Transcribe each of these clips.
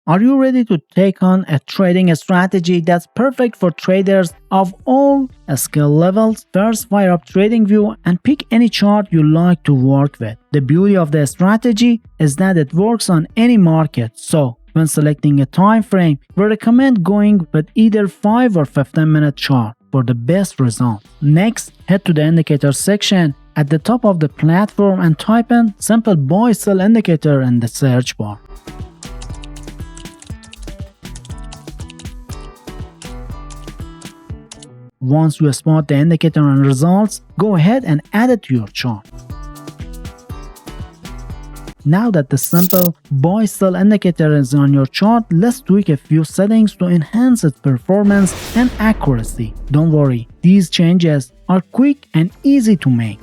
Are you ready to take on a trading strategy that's perfect for traders of all skill levels? First, fire up TradingView and pick any chart you like to work with. The beauty of the strategy is that it works on any market, so when selecting a time frame, we recommend going with either 5 or 15-minute chart for the best results. Next, head to the indicator section at the top of the platform and type in simple buy sell indicator in the search bar. Once you spot the indicator and results, go ahead and add it to your chart. Now that the simple buy sell indicator is on your chart, let's tweak a few settings to enhance its performance and accuracy. Don't worry, these changes are quick and easy to make.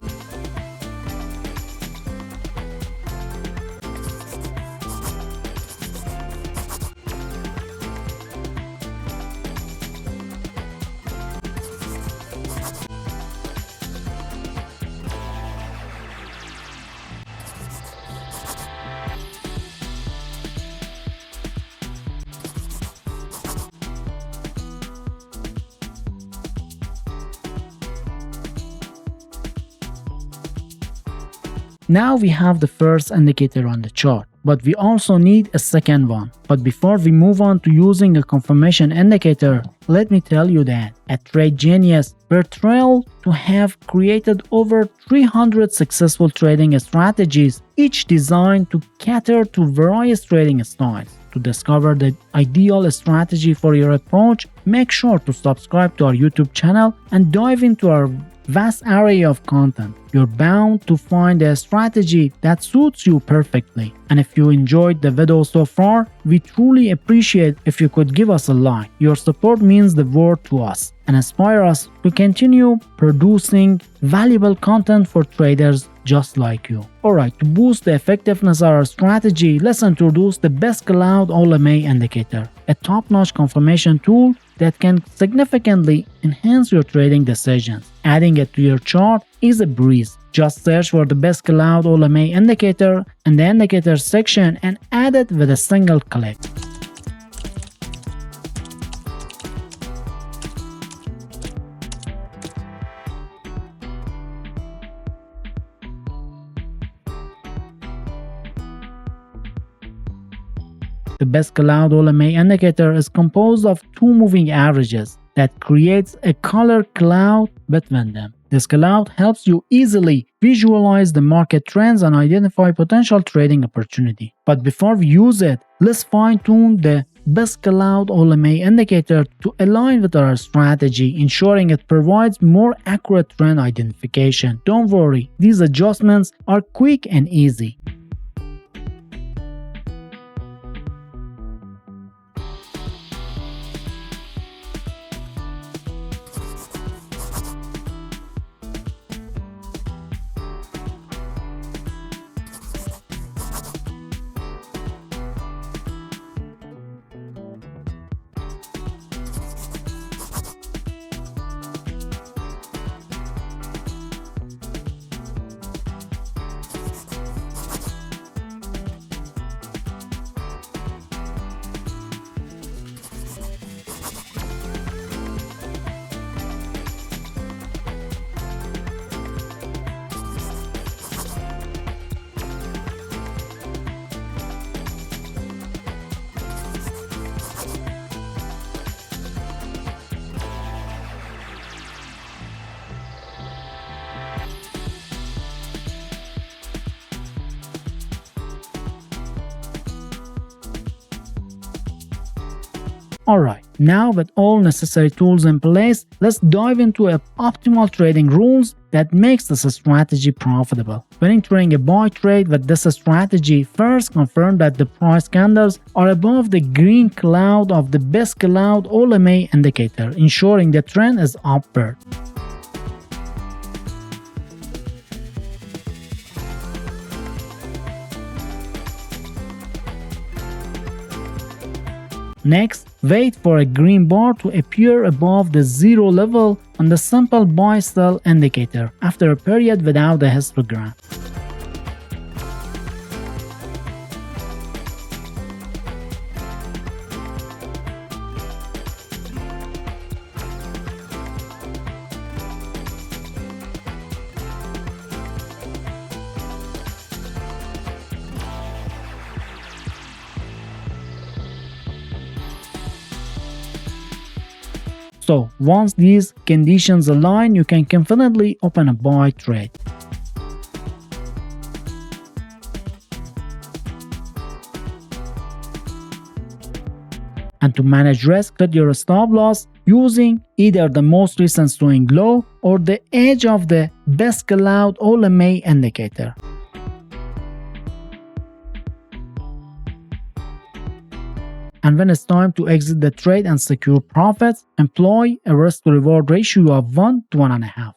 Now we have the first indicator on the chart, but we also need a second one. But before we move on to using a confirmation indicator, let me tell you that at TradeGenius, we're thrilled to have created over 300 successful trading strategies, each designed to cater to various trading styles. To discover the ideal strategy for your approach, make sure to subscribe to our YouTube channel and dive into our vast array of content. You're bound to find a strategy that suits you perfectly. And if you enjoyed the video so far, we truly appreciate if you could give us a like. Your support means the world to us and inspire us to continue producing valuable content for traders just like you. Alright, to boost the effectiveness of our strategy, let's introduce the Best Cloud OLMA indicator, a top-notch confirmation tool that can significantly enhance your trading decisions. Adding it to your chart is a breeze. Just search for the Best Cloud OLMA indicator in the indicator section and add it with a single click. The Best Cloud OLMA indicator is composed of two moving averages that creates a color cloud between them. This cloud helps you easily visualize the market trends and identify potential trading opportunity. But before we use it, let's fine-tune the Best Cloud OLMA indicator to align with our strategy, ensuring it provides more accurate trend identification. Don't worry, these adjustments are quick and easy. Alright, now with all necessary tools in place, let's dive into optimal trading rules that makes this strategy profitable. When entering a buy trade with this strategy, first confirm that the price candles are above the green cloud of the Best Cloud OLMA indicator, ensuring the trend is upward. Next, wait for a green bar to appear above the zero level on the simple buy-sell indicator after a period without a histogram. So once these conditions align, you can confidently open a buy trade. And to manage risk, set your stop loss using either the most recent swing low or the edge of the best allowed all-MA indicator. And when it's time to exit the trade and secure profits, employ a risk-to-reward ratio of 1 to 1.5.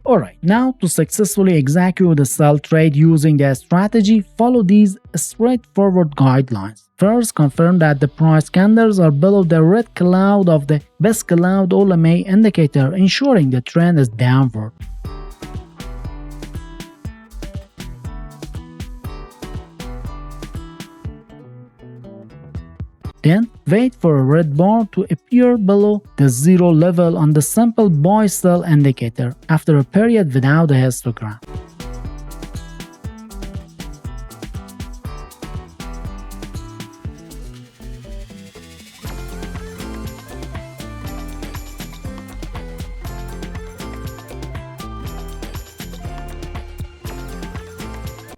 Alright, now to successfully execute a sell trade using the strategy, follow these straightforward guidelines. First, confirm that the price candles are below the red cloud of the best cloud all-MA indicator, ensuring the trend is downward. Then, wait for a red bar to appear below the zero level on the simple buy-sell indicator after a period without a histogram.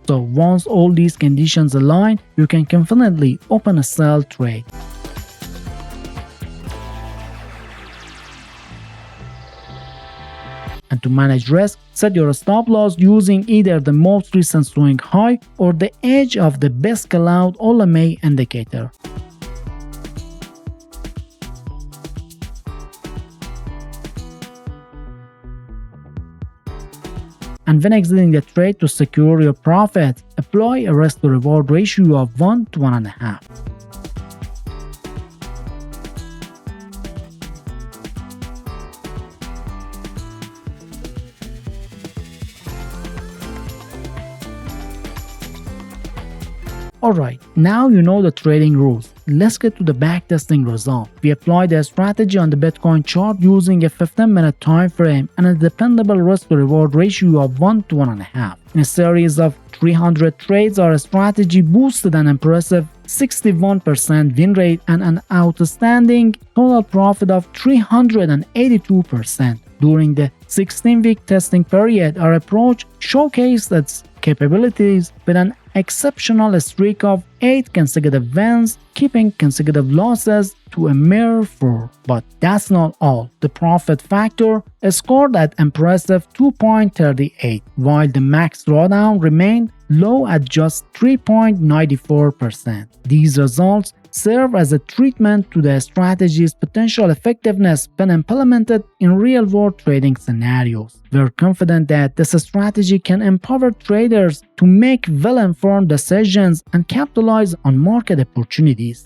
So once all these conditions align, you can confidently open a sell trade. And to manage risk, set your stop loss using either the most recent swing high or the edge of the best allowed all-MA indicator. And when exiting the trade to secure your profit, apply a risk-to-reward ratio of 1 to 1.5. Alright, now you know the trading rules. Let's get to the backtesting result. We applied the strategy on the Bitcoin chart using a 15-minute time frame and a dependable risk-to-reward ratio of 1 to 1.5. In a series of 300 trades, our strategy boosted an impressive 61% win rate and an outstanding total profit of 382%. During the 16-week testing period, our approach showcased its capabilities with an exceptional streak of 8 consecutive wins, keeping consecutive losses to a mere 4. But that's not all. The profit factor scored at impressive 2.38, while the max drawdown remained low at just 3.94%. These results serve as a treatment to the strategy's potential effectiveness when implemented in real-world trading scenarios. We're confident that this strategy can empower traders to make well-informed decisions and capitalize on market opportunities.